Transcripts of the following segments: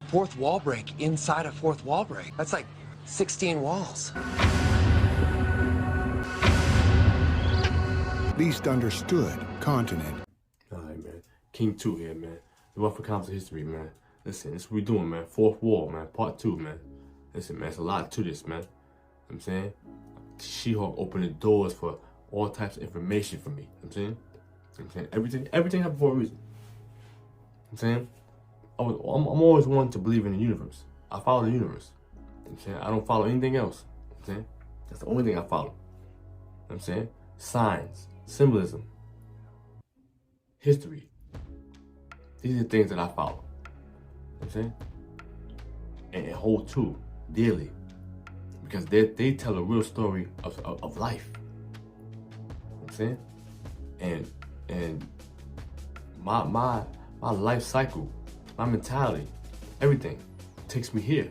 fourth wall break inside a fourth wall break. That's like 16 walls. Least understood continent. All right, man. King 2 here, man. The One for Comics History, man. Listen, this is what we doing, man. Fourth wall, man. Part 2, man. Listen, man, it's a lot to this, man. You know what I'm saying? She-Hulk opened the doors for all types of information for me. You know what I'm saying? Everything happened for a reason. You know what I'm saying? I'm always one to believe in the universe. I follow the universe. You know what I'm saying? I don't follow anything else. You know what I'm saying? That's the only thing I follow. You know what I'm saying? Signs, symbolism, history. These are the things that I follow. You know what I'm saying? And hold to dearly. Because they tell a real story of life. You know what I'm saying? And my life cycle, my mentality, everything takes me here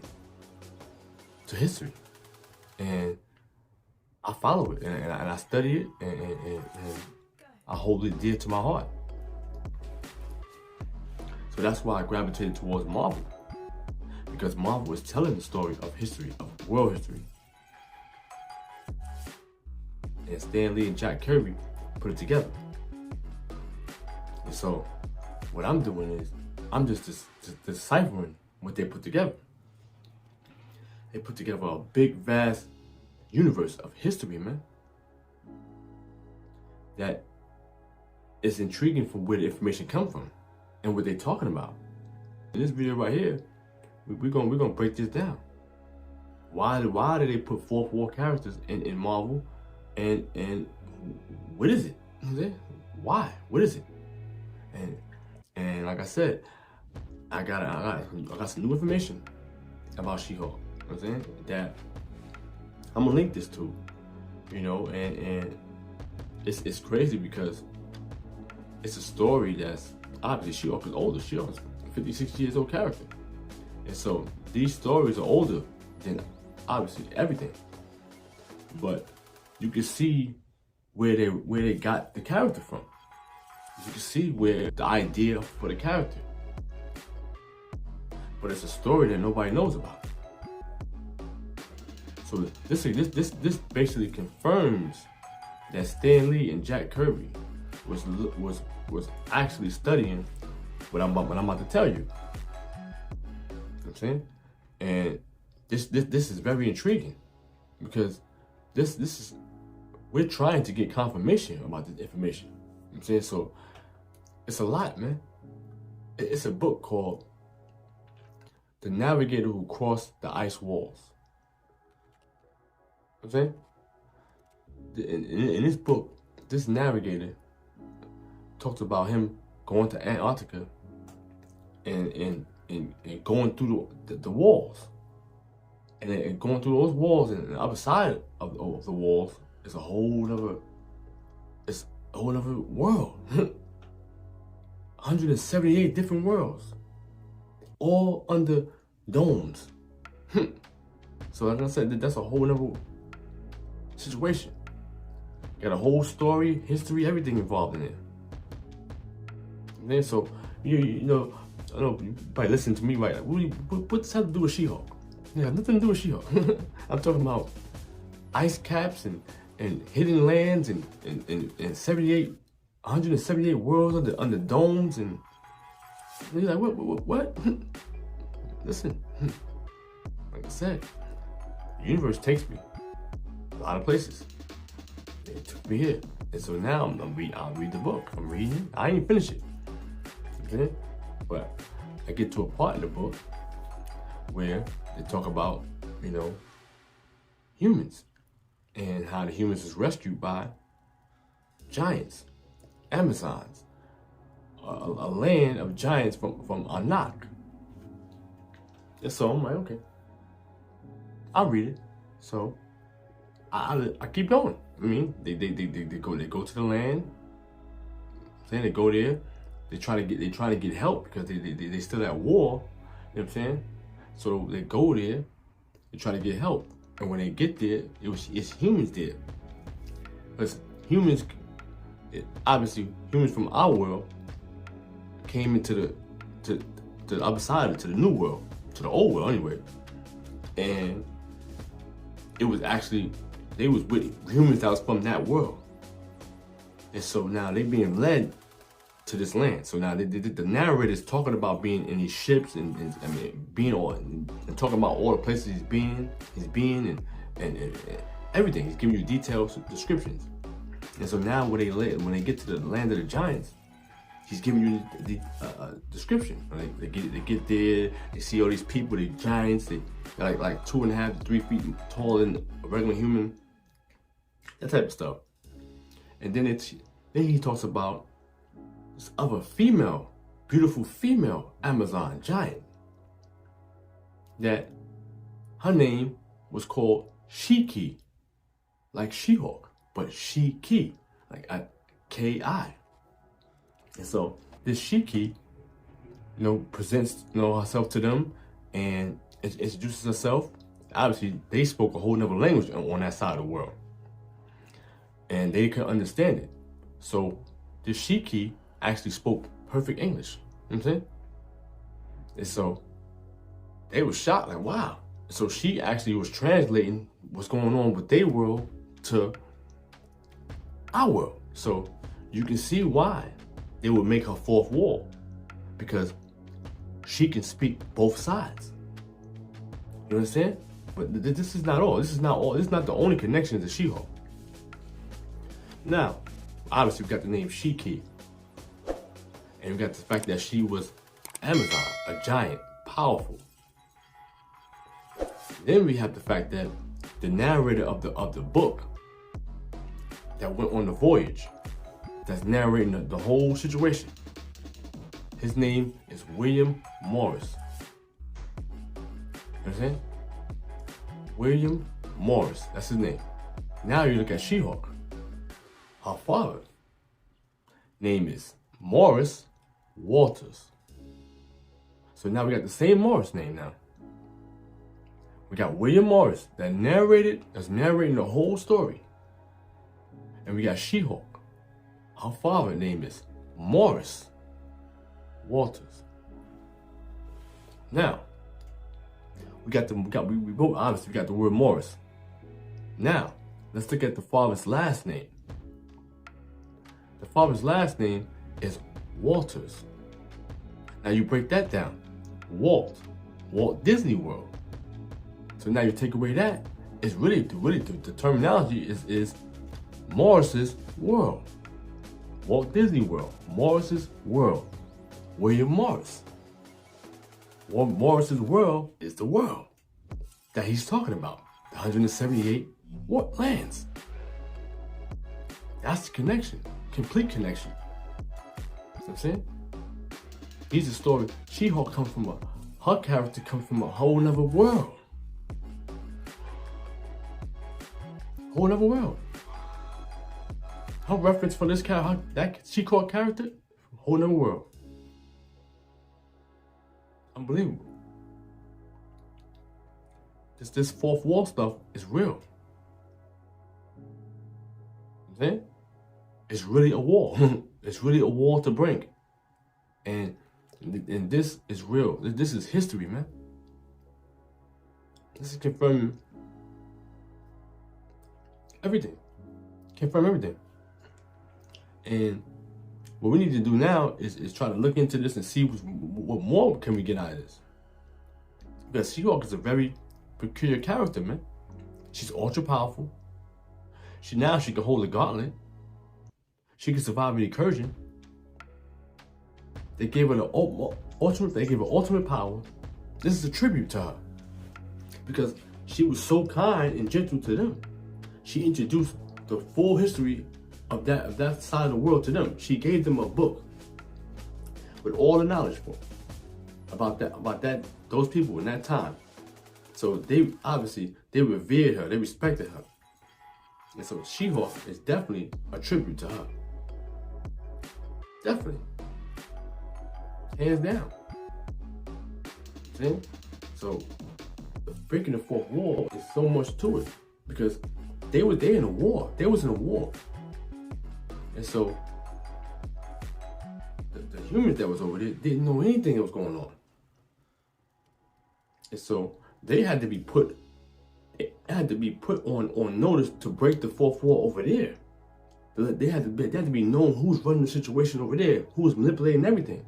to history. And I follow it and I study it and I hold it dear to my heart. So that's why I gravitated towards Marvel. Because Marvel is telling the story of history, of world history. And Stan Lee and Jack Kirby put it together. And so what I'm doing is I'm just deciphering what they put together. They put together a big, vast universe of history, man. That is intriguing from where the information comes from and what they're talking about. In this video right here, we're gonna break this down. Why did they put fourth wall characters in Marvel, and what is it? Why? What is it? And like I said, I got some new information about She-Hulk. You know what I'm saying? That I'm gonna link this to, you know, and it's crazy because it's a story that's obviously She-Hulk is older. She-Hulk is a 50, 60 years old character. And so these stories are older than obviously everything. But you can see where they got the character from. You can see where the idea for the character. But it's a story that nobody knows about. So this basically confirms that Stan Lee and Jack Kirby was actually studying what I'm about to tell you. You know what I'm saying? And this is very intriguing because this is, we're trying to get confirmation about this information. You know what I'm saying? So it's a lot, man. It's a book called The Navigator Who Crossed the Ice Walls. You know what I'm saying? In this book, this navigator talks about him going to Antarctica and going through the walls. And going through those walls, and the other side of the walls is a whole other world. 178 different worlds, all under domes. So like I said, that's a whole other situation. Got a whole story, history, everything involved in it. And then so you know, I know you probably listen to me right. What does that have to do with She-Hulk? Yeah, nothing to do with She-Hulk. I'm talking about ice caps and hidden lands and 178 worlds under domes, and you're like, what? Listen, like I said, the universe takes me a lot of places. It took me here, and so now I'll read the book. I'm reading it. I ain't finished it, okay? But I get to a part in the book where they talk about, you know, humans and how the humans is rescued by giants, Amazons, a land of giants from Anak. And so I'm like, okay, I'll read it. So I keep going. I mean, they go to the land. Then they go there. They try to get help because they still at war. You know what I'm saying? So they go there. They try to get help. And when they get there, it's humans there. Because humans, obviously humans from our world came into the other side of it, to the new world, to the old world anyway. And it was actually, they was with humans that was from that world. And so now they being led to this land. So now the narrator is talking about being in these ships and I mean being on and talking about all the places he's been and everything. He's giving you details, descriptions. And so now when they get to the land of the giants, he's giving you the description. They get there, they see all these people, the giants, they're like 2.5 to 3 feet taller than a regular human, that type of stuff. And then he talks about this other female, beautiful female Amazon giant, that her name was called Shiki, like She-Hulk, but Shiki, like a K-I. And so this Shiki, presents, herself to them and introduces herself. Obviously, they spoke a whole nother language on that side of the world, and they couldn't understand it. So this Shiki actually spoke perfect English. You know what I'm saying? And so they were shocked, like, wow. So she actually was translating what's going on with their world to our world. So you can see why they would make her fourth wall, because she can speak both sides. You understand? But this is not all. This is not the only connection to She-Hulk. Now, obviously we got the name Shiki. And we got the fact that she was Amazon, a giant, powerful. Then we have the fact that the narrator of the book that went on the voyage, that's narrating the whole situation, his name is William Morris. You understand? William Morris, that's his name. Now you look at She-Hulk. Her father name is Morris Walters. So now we got the same Morris name now. We got William Morris that's narrating the whole story. And we got She-Hulk. Her father name is Morris Walters. Now, we both obviously got the word Morris. Now, let's look at the father's last name. The father's last name is Walters. Now you break that down. Walt Disney World. So now you take away that, it's really the terminology is Morris's world. Walt Disney World, Morris's world. William Morris. Morris's world is the world that he's talking about. The 178 lands. That's the connection. Complete connection. You know what I'm saying? He's a story. She-Hulk her character comes from a whole nother world. Whole nother world. Her reference for this character, that She-Hulk character, whole nother world. Unbelievable. This fourth wall stuff is real. You know what I'm saying? It's really a wall. It's really a wall to break. And this is real. This is history, man. This is confirming everything. Confirm everything. And what we need to do now is try to look into this and see what more can we get out of this. Because She-Hulk is a very peculiar character, man. She's ultra powerful. She can hold a gauntlet. She can survive an incursion. They gave her ultimate power. This is a tribute to her. Because she was so kind and gentle to them. She introduced the full history of that side of the world to them. She gave them a book with all the knowledge about those people in that time. So they revered her, they respected her. And so She-Hulk is definitely a tribute to her. Definitely. Hands down. See? So breaking the fourth wall is so much to it, because they in a war. They was in a war. And so the humans that was over there didn't know anything that was going on. And so they had to be put, on notice to break the fourth wall over there. They had to be known who's running the situation over there, who's manipulating everything.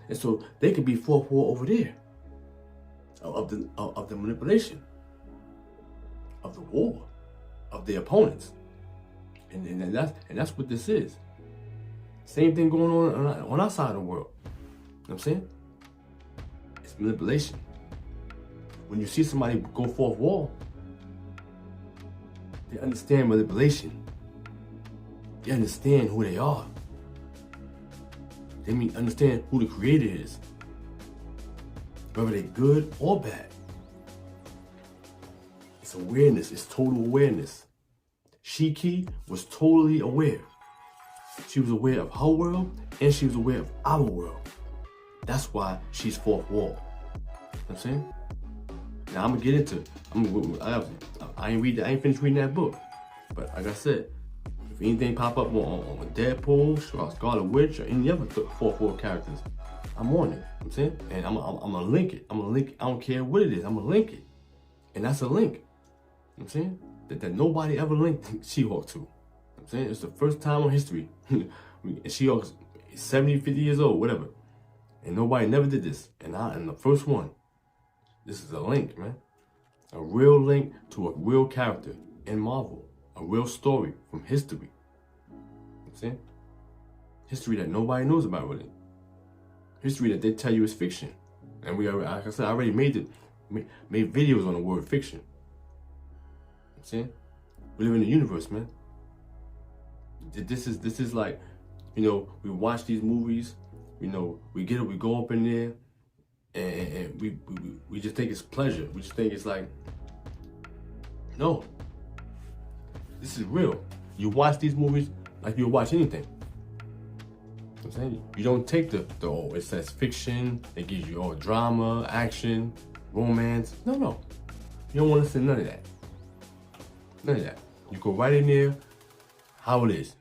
And so they could be fourth wall over there of the manipulation, of the war, of the opponents. And that's what this is. Same thing going on our side of the world. You know what I'm saying? It's manipulation. When you see somebody go fourth wall, they understand manipulation. They understand who they are. They understand who the creator is. Whether they're good or bad. It's awareness. It's total awareness. Shiki was totally aware. She was aware of her world and she was aware of our world. That's why she's fourth wall. You know what I'm saying? Now I'm gonna get into. I ain't finished reading that book, but like I said, if anything pop up on Deadpool, Scarlet Witch, or any other fourth wall characters, I'm on it. You know what I'm saying, and I'm gonna link it. I don't care what it is. I'm gonna link it, and that's a link. You know what I'm saying that nobody ever linked She-Hulk to. You know what I'm saying it's the first time in history. And She-Hulk's 70, 50 years old, whatever, and nobody never did this. And I'm the first one. This is a link, man. A real link to a real character in Marvel. A real story from history. You know what I'm saying? History that nobody knows about, really. History that they tell you is fiction. And like I said, I already made videos on the word fiction. You know what I'm saying? We live in a universe, man. This is like, we watch these movies, we go up in there, and we just think it's pleasure. We just think it's like, no. This is real. You watch these movies like you watch anything. You know what I'm saying? You don't take it says fiction, it gives you all drama, action, romance. No. You don't want to listen to none of that. None of that. You go right in there, how it is.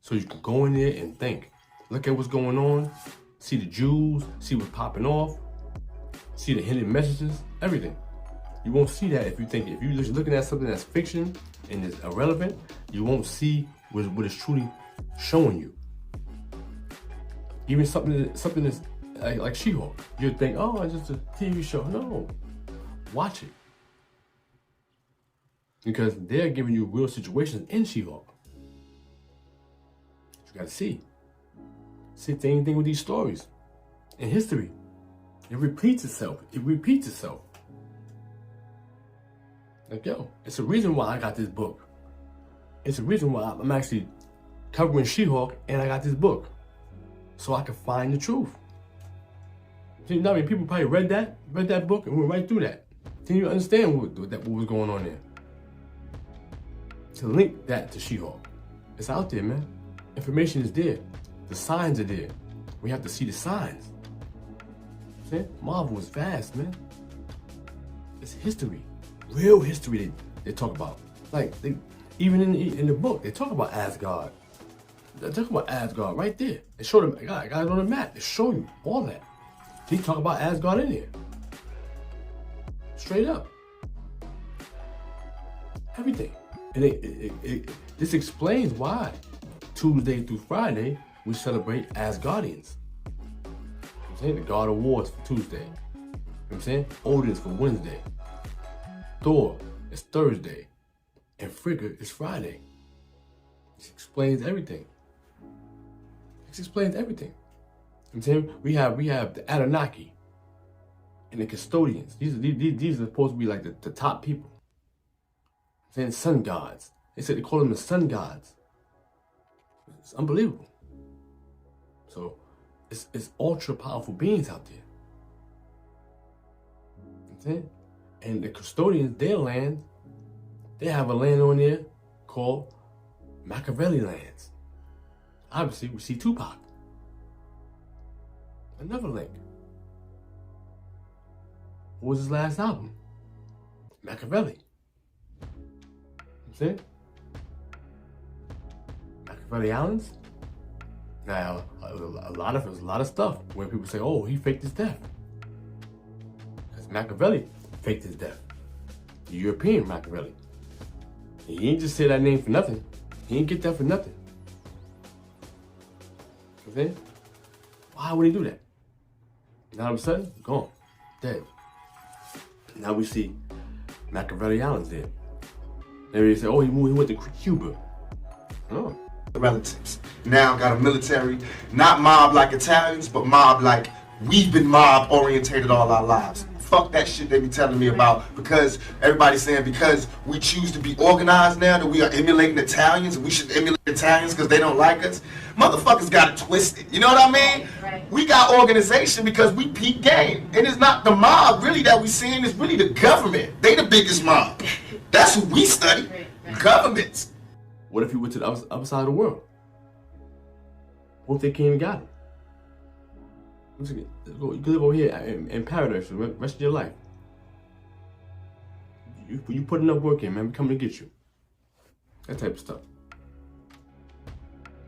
So you can go in there and think. Look at what's going on, see the jewels, see what's popping off, see the hidden messages, everything. You won't see that if you're just looking at something that's fiction and is irrelevant, you won't see what is truly showing you. Even something that's like She-Hulk. You'd think, oh, it's just a TV show. No, watch it. Because they're giving you real situations in She-Hulk. You gotta see. Same thing with these stories. In history, it repeats itself. Like, it's a reason why I got this book. It's a reason why I'm actually covering She-Hulk and I got this book. So I can find the truth. See, you know, people probably read that book and went right through that. Didn't even understand what was going on there. To link that to She-Hulk. It's out there, man. Information is there. The signs are there. We have to see the signs. See? Marvel is vast, man. It's history. Real history they talk about. Like, even in the book, they talk about Asgard. They talk about Asgard right there. They show them, guys on the map. They show you all that. They talk about Asgard in there. Straight up. Everything. And this explains why Tuesday through Friday we celebrate Asgardians. You know what I'm saying? The God of War is for Tuesday. You know what I'm saying? Odin is for Wednesday. Thor is Thursday. And Frigga is Friday. This explains everything. This explains everything. You know what I'm saying? We have the Anunnaki and the custodians. These are supposed to be like the top people. Saying sun gods. They said they call them the sun gods. It's unbelievable. So it's ultra powerful beings out there. That's it. And the custodians, their land, they have a land on there called Machiavelli lands. Obviously, we see Tupac. Another link. What was his last album? Machiavelli. See? Machiavelli Islands. Now, a lot of stuff where people say, "Oh, he faked his death." Because Machiavelli, faked his death. The European Machiavelli. He ain't just say that name for nothing. He ain't get that for nothing. Okay? Why would he do that? Now all of a sudden, gone, dead. Now we see Machiavelli Island's dead. They say, oh, he went to Cuba. No. Relatives. Now got a military, not mob like Italians, but mob like we've been mob orientated all our lives. Fuck that shit they be telling me about, because everybody's saying because we choose to be organized now that we are emulating Italians and we should emulate Italians because they don't like us. Motherfuckers got it twisted. You know what I mean? Right. We got organization because we peak game. And it's not the mob really that we seeing, it's really the government. They the biggest mob. That's who we study. Right. Governments. What if he went to the other side of the world? What if they came and got him? You can live over here in paradise for the rest of your life. You put enough work in, man, we coming to get you. That type of stuff.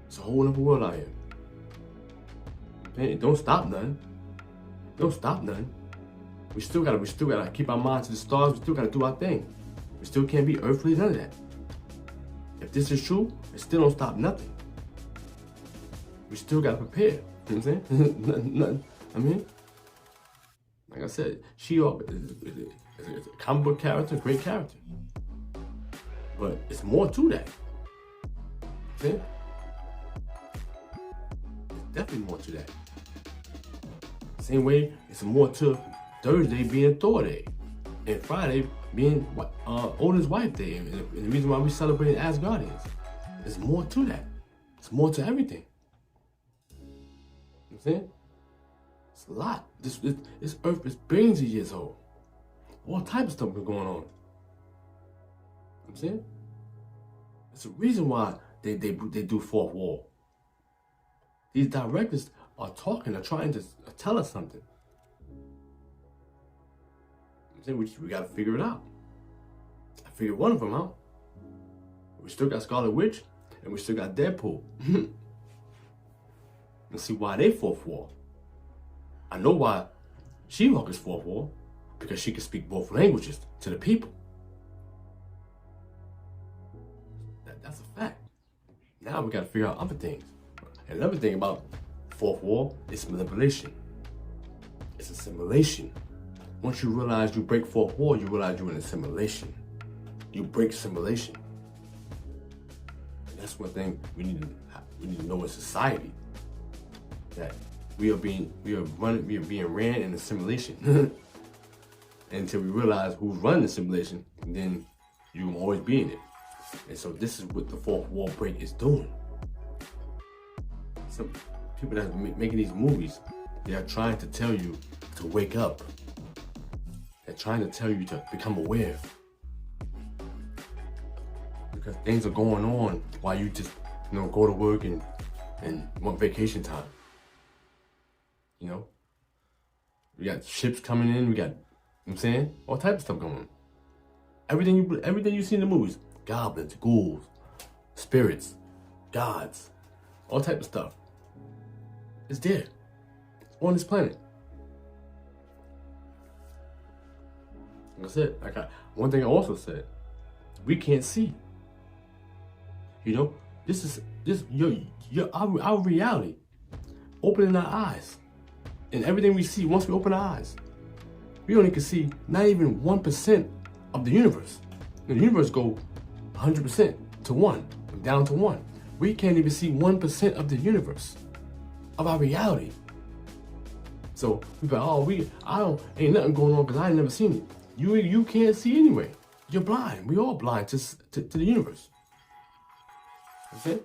It's a whole other world out here. Man, don't stop nothing. Don't stop nothing. We still gotta keep our minds to the stars. We still gotta do our thing. We still can't be earthly, none of that. If this is true, it still don't stop nothing. We still gotta prepare. You know what I'm saying? Nothing. I mean, like I said, She-Hulk is a comic book character, great character. But it's more to that. See? There's definitely more to that. Same way, it's more to Thursday being Thor Day, and Friday being Odin's Wife Day, and the reason why we celebrate Asgardians. There's more to that. It's more to everything. You know what I'm saying? It's a lot. This earth is billions of years old. All types of stuff is going on. You know what I'm saying? It's a reason why they do fourth wall. These directors are talking, are trying to tell us something. You know what I'm saying? We gotta figure it out. I figured one of them out. We still got Scarlet Witch, and we still got Deadpool. Let's see why they fourth wall. I know why She-Hulk is fourth wall, because she can speak both languages to the people. That's a fact. Now we gotta figure out other things. And another thing about fourth wall is manipulation. It's a simulation. Once you realize you break fourth wall, you realize you're in a simulation. You break simulation. And that's one thing we need to know in society. That we are being ran in a simulation. Until we realize who's running the simulation, then you will always be in it. And so this is what the fourth wall break is doing. Some people that are making these movies, they are trying to tell you to wake up. They're trying to tell you to become aware. Because things are going on while you just, go to work and want vacation time. You know? We got ships coming in, we got, you know what I'm saying? All types of stuff going on. Everything you see in the movies. Goblins, ghouls, spirits, gods, all types of stuff. It's there. It's on this planet. Like I said, one thing I also said, we can't see. This is our reality. Opening our eyes. And everything we see, once we open our eyes, we only can see not even 1% of the universe. The universe go 100% to 1, down to 1. We can't even see 1% of the universe, of our reality. So we go, ain't nothing going on because I ain't never seen it. You can't see anyway. You're blind. We all blind to the universe. Okay?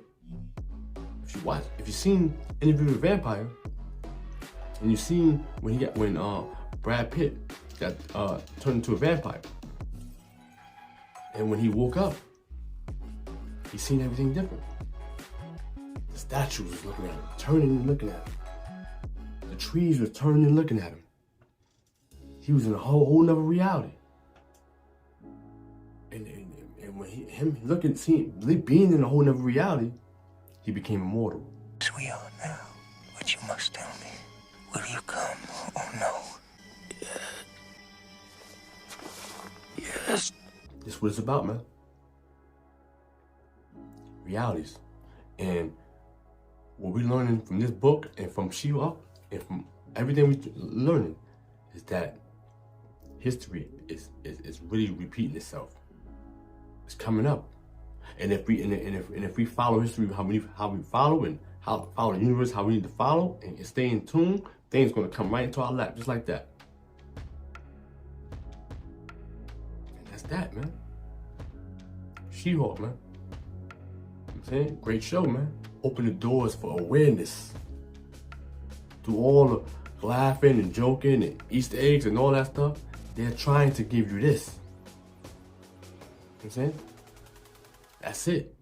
If you've seen Interview with a Vampire, and you've seen when Brad Pitt got turned into a vampire, and when he woke up, he seen everything different. The statues was looking at him, turning and looking at him. The trees was turning and looking at him. He was in a whole nother reality. And when being in a whole nother reality, he became immortal. As we are now, but you must tell me, will you come or no? This is what it's about, man. Realities. And what we're learning from this book and from She-Hulk and from everything we're learning is that history is really repeating itself. It's coming up. And if we follow history, how we follow and how to follow the universe, how we need to follow and stay in tune, things gonna come right into our lap, just like that. And that's that, man. She-Hulk, man. I'm saying, great show, man. Open the doors for awareness. Through all the laughing and joking and Easter eggs and all that stuff, they're trying to give you this. You know what I'm saying? That's it.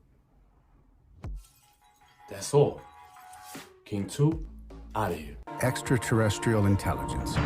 That's all. King 2, out of here. Extraterrestrial intelligence.